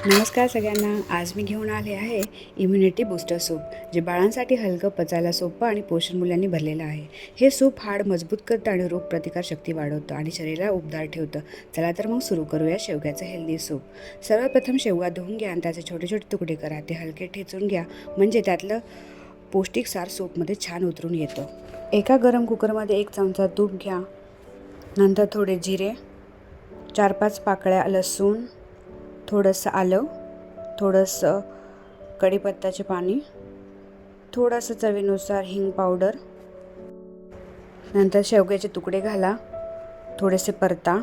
नमस्कार सगळ्यांना. आज मी घेऊन आले आहे इम्युनिटी बूस्टर सूप, जे बाळांसाठी हलकं, पचायला सोपं आणि पोषण मूल्यांनी भरलेलं आहे. हे सूप हाड मजबूत करतं आणि रोगप्रतिकारशक्ती वाढवतं आणि शरीराला उबदार ठेवतं. चला तर मग सुरू करूया शेवग्याचं हेल्दी सूप. सर्वप्रथम शेवगा धुवून घ्या आणि त्याचे छोटे छोटे तुकडे करा. ते हलके ठेचून घ्या, म्हणजे त्यातलं पौष्टिक सार सूपमध्ये छान उतरून येतं. एका गरम कुकरमध्ये 1 चमचा तूप घ्या. नंतर थोडे जिरे, 4-5 पाकळ्या लसूण, थोडंसं आलं, थोडंसं कढीपत्त्याचे पाणी, थोडंसं चवीनुसार हिंग पावडर. नंतर शेवग्याचे तुकडे घाला, थोडेसे परता.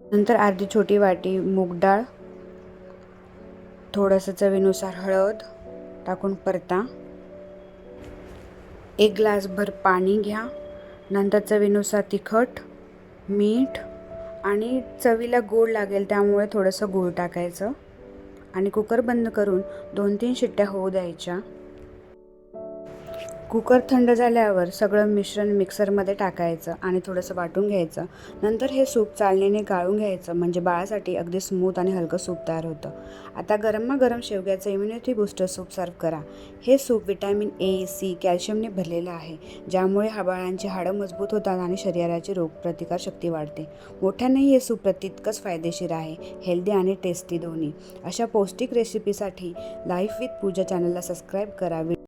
नंतर अर्धी छोटी वाटी मूग डाळ, थोडंसं चवीनुसार हळद टाकून परता. 1 ग्लासभर पाणी घ्या. नंतर चवीनुसार तिखट, मीठ आणि चवीला गोड लागेल त्यामुळे थोडंसं गूळ टाकायचं आणि कुकर बंद करून 2-3 शिट्ट्या होऊ द्यायच्या. कुकर थंड झाल्यावर सगळं मिश्रण मिक्सरमध्ये टाकायचं आणि थोडंसं वाटून घ्यायचं. नंतर हे सूप चाळणीने गाळून घ्यायचं, म्हणजे बाळासाठी अगदी स्मूथ आणि हलकं सूप तयार होतं. आता गरमागरम शेवग्याचं इम्युनिटी बूस्टर सूप सर्व करा. हे सूप व्हिटॅमिन ए, सी, कॅल्शियमने भरलेलं आहे, ज्यामुळे बाळांची हाडं मजबूत होतात आणि शरीराची रोगप्रतिकारशक्ती वाढते. मोठ्यांनाही हे सूप तितकंच फायदेशीर आहे. हेल्दी आणि टेस्टी दोन्ही. अशा पौष्टिक रेसिपीसाठी लाईफ विथ पूजा चॅनलला सबस्क्राईब करा.